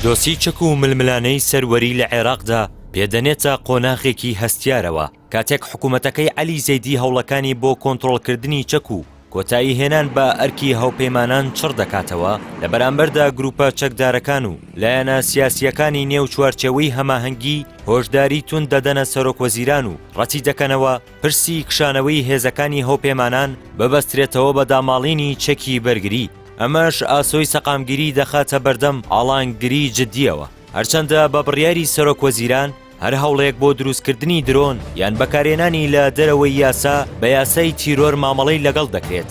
دۆسی چەک و ململانەی سەروەری لە عێراقدا پێدەنێتە قۆناغێکی هەستیارەوە کاتێک حکوومەتەکەی عەلی زەیدی هەوڵەکانی بۆ کۆنتڕۆڵکردنی چەک و کۆتایی هێنان بە ئەرکی هەوپەیمانان چڕ دەکاتەوە لە بەرامبەردا گروپە چەکدارەکان و لایەنە سیاسیەکانی نێو چوارچێوەی هەماهەنگی هۆشداری تون دەدەنە سەرۆکوەزیران و ڕەتی دەکەنەوە پرسی کشانەوەی هێزەکانی هەوپەیمانان ببەسترێتەوە بە داماڵینی چەکی بەرگری. ئەمەش ئاسۆی سەقامگیری دەخاتە بەردەم ئاڵانگری جددیەوە، هەرچەندە بە بڕیاری سەرۆکوەزیران هەر هەوڵێک بۆ دروستکردنی درۆن یان بەکارهێنانی لە دەرەوەی یاسا بە یاسای تیرۆر مامەڵەی لەگەڵ دەکرێت.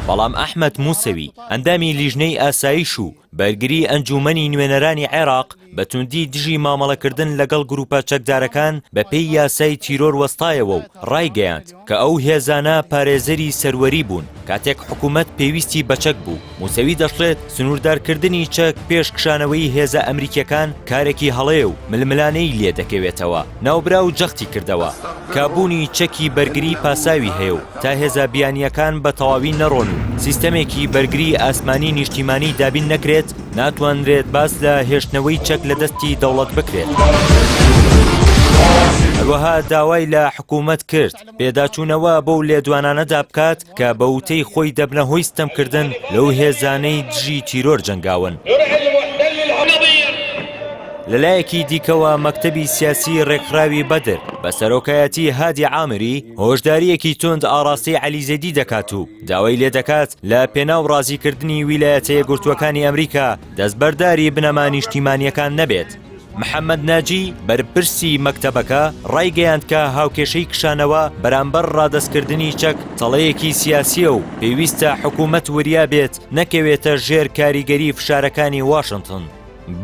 بەڵام ئەحمەد موسەوی ئەندامی لیژنەی ئاسایش و بەرگری ئەنجومەنی نوێنەرانی عێراق بە توندی دژی مامەڵەکردن لەگەڵ گروپە چەکدارەکان بە پێی یاسای تیرۆر وەستایەوە و ڕایگەیاند کە ئەو هێزانە پارێزەری سەروەری بوون کاتێک حکوومەت پێویستی بە چەک بوو. موسەوی دەشڵێت سنووردارکردنی چەک پێش کشانەوەی هێزە ئەمریکیەکان کارێکی هەڵەیە و ململانەی لێ دەکەوێتەوە. ناوبرا و جەختی کردەوە کابوونی چەکی بەرگری پاساوی هەیە و تا هێزە بیانیەکان بە تەواوی نەڕۆن و سیستەمێکی بەرگری ئاسمانی نیشتیمانی دابین نەکرێت ناتوانرێت باس لە هێشتنەوەی چەک لە دەستی دەوڵەت بکرێت. هەروەها داوای لە حکوومەت کرد پێداچوونەوە بەو لێدوانانەدا بکات کە بە وتەی خۆی دەبنە هۆی ستەمکردن لەو هێزانەی دژی تیرۆر جەنگاون. لەلایەکی دیکەوە مەکتەبی سیاسی ڕێکخراوی بەدر بە سەرۆکایەتی هادی عامری هۆشداریەکی تند ئاڕاستی عەلی زەیدی دەکات و داوای لێ دەکات لە پێناو ڕازیکردنی ویلایەتە یەکگرتووەکانی ئەمریکا دەستبەرداری بنەما نیشتیمانیەکان نەبێت. محەممەد ناجی بەرپرسی مەکتەبەکە ڕایگەیاند کە هاوکێشەی کشانەوە بەرامبەر ڕادەستکردنی چەک تەڵەیەکی سیاسیە و پێویستە حکوومەت وریا بێت نەکەوێتە ژێر کاریگەری فشارەکانی واشنگتن.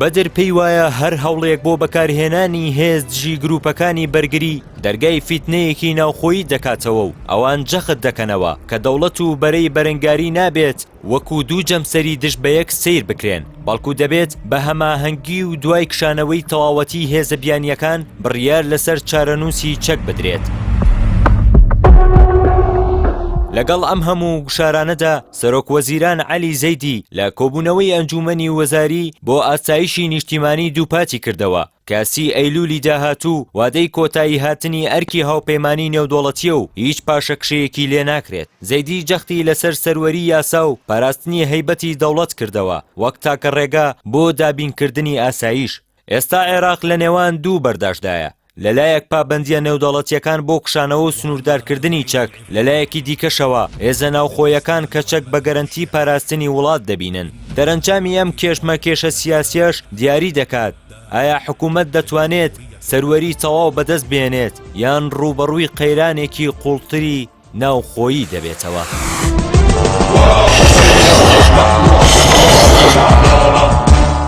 بەدر پێی وایە هەر هەوڵێک بۆ بەکارهێنانی هێز دژی گروپەکانی بەرگری دەرگای فیتنەیەکی ناوخۆیی دەکاتەوە و ئەوان جەخت دەکەنەوە کە دەوڵەت و بەرەی بەرەنگاری نابێت وەکو دوو جەمسەری دژ بە یەک سیر بکرێن، بەڵکو دەبێت بە هەماهەنگی و دوای کشانەوەی تەواوەتی هێزە بیانیەکان بڕیار لەسەر چارەنووسی چەک بدرێت. لەگەڵ ئەم هەموو گشارانەدا سەرۆکوەزیران عەلی زەیدی لە کۆبوونەوەی ئەنجومەنی وەزاری بۆ ئاسایشی نیشتیمانی دووپاتی کردەوە کاسی ئەیلولی داهاتوو وادەی کۆتایی هاتنی ئەرکی هاوپەیمانی نێودوڵەتیە و هیچ پاشەکشەیەکی لێ ناکرێت. زەیدی جەختی لەسەر سەروەری یاسا و پاراستنی هەیبەتی دەوڵەت کردەوە وەک تاکە ڕێگا بۆ دابینکردنی ئاسایش. ئێستا عێراق لە نێوان دوو بەرداشدایە، لەلایەک پابەندیە نێودەوڵەتیەکان بۆ کشانەوە و سنووردارکردنی چەک، لەلایەکی دیکەشەوە هێزە ناوخۆیەکان کە چەک بە گەرەنتی پاراستنی وڵات دەبینن. دەرەنجامی ئەم کێشمەکێشە سیاسیەش دیاری دەکات ئایا حکوومەت دەتوانێت سەروەری تەواو بەدەست بێنێت یان ڕوبەڕووی قەیرانێکی قوڵتری ناوخۆیی دەبێتەوە.